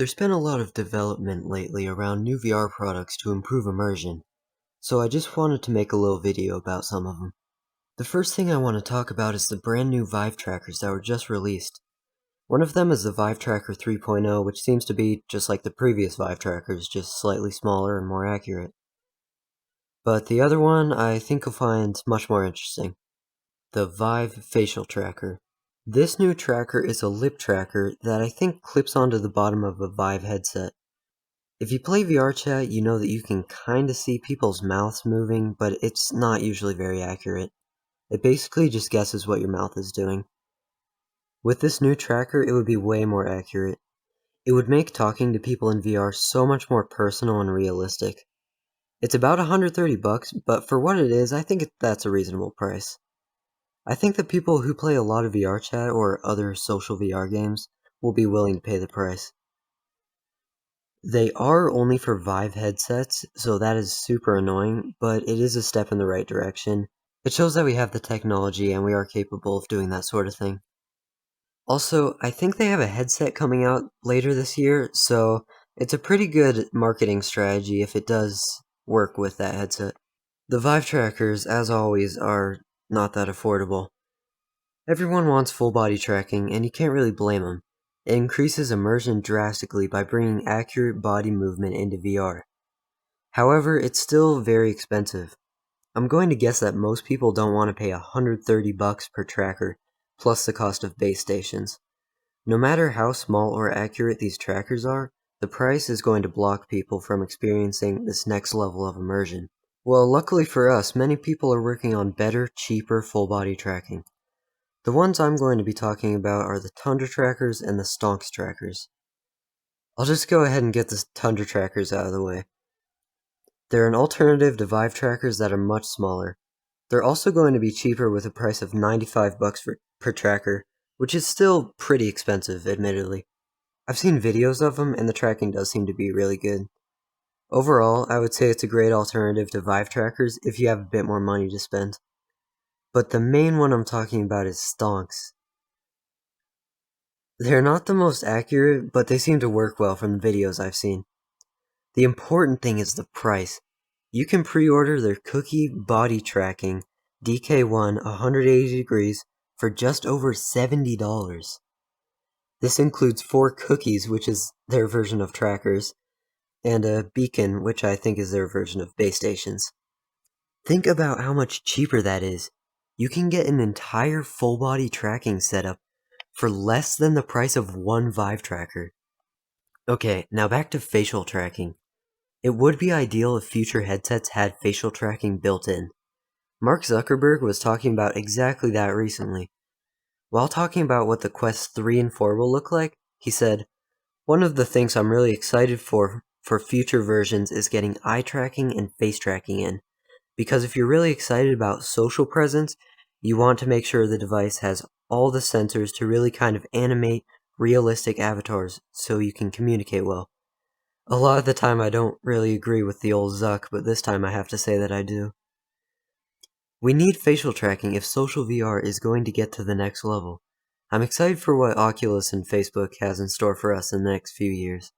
There's been a lot of development lately around new VR products to improve immersion, so I just wanted to make a little video about some of them. The first thing I want to talk about is the brand new Vive Trackers that were just released. One of them is the Vivetracker 3.0, which seems to be just like the previous Vive Trackers, just slightly smaller and more accurate. But the other one I think you'll find much more interesting. The Vive Facial Tracker. This new tracker is a lip tracker that I think clips onto the bottom of a Vive headset. If you play VrChat, you know that you can kinda see people's mouths moving, but it's not usually very accurate. It basically just guesses what your mouth is doing. With this new tracker, it would be way more accurate. It would make talking to people in VR so much more personal and realistic. It's about $130, but for what it is, I think that's a reasonable price. I think that people who play a lot of VrChat or other social VR games will be willing to pay the price. They are only for Vive headsets, so that is super annoying, but it is a step in the right direction. It shows that we have the technology and we are capable of doing that sort of thing. Also, I think they have a headset coming out later this year, so it's a pretty good marketing strategy if it does work with that headset. The Vive trackers, as always, are not that affordable. Everyone wants full body tracking, and you can't really blame them. It increases immersion drastically by bringing accurate body movement into VR. However, it's still very expensive. I'm going to guess that most people don't want to pay $130 per tracker, plus the cost of base stations. No matter how small or accurate these trackers are, the price is going to block people from experiencing this next level of immersion. Well, luckily for us, many people are working on better, cheaper full body tracking. The ones I'm going to be talking about are the Tundra trackers and the Stonx trackers. I'll just go ahead and get the Tundra trackers out of the way. They're an alternative to Vive trackers that are much smaller. They're also going to be cheaper with a price of $95 per tracker, which is still pretty expensive, admittedly. I've seen videos of them and the tracking does seem to be really good. Overall, I would say it's a great alternative to Vive trackers if you have a bit more money to spend. But the main one I'm talking about is Stonx. They're not the most accurate, but they seem to work well from the videos I've seen. The important thing is the price. You can pre-order their cookie body tracking DK1 180 degrees for just over $70. This includes 4 cookies, which is their version of trackers, and a beacon, which I think is their version of base stations. Think about how much cheaper that is. You can get an entire full body tracking setup for less than the price of one Vive tracker. Okay, now back to facial tracking. It would be ideal if future headsets had facial tracking built in. Mark Zuckerberg was talking about exactly that recently. While talking about what the Quest 3 and 4 will look like, he said, "One of the things I'm really excited for future versions is getting eye tracking and face tracking in. Because if you're really excited about social presence, you want to make sure the device has all the sensors to really kind of animate realistic avatars so you can communicate well." A lot of the time I don't really agree with the old Zuck, but this time I have to say that I do. We need facial tracking if social VR is going to get to the next level. I'm excited for what Oculus and Facebook has in store for us in the next few years.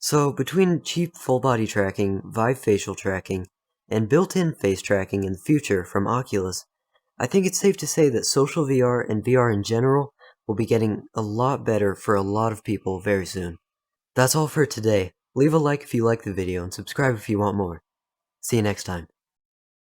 So, between cheap full-body tracking, Vive facial tracking, and built-in face tracking in the future from Oculus, I think it's safe to say that social VR and VR in general will be getting a lot better for a lot of people very soon. That's all for today. Leave a like if you like the video and subscribe if you want more. See you next time.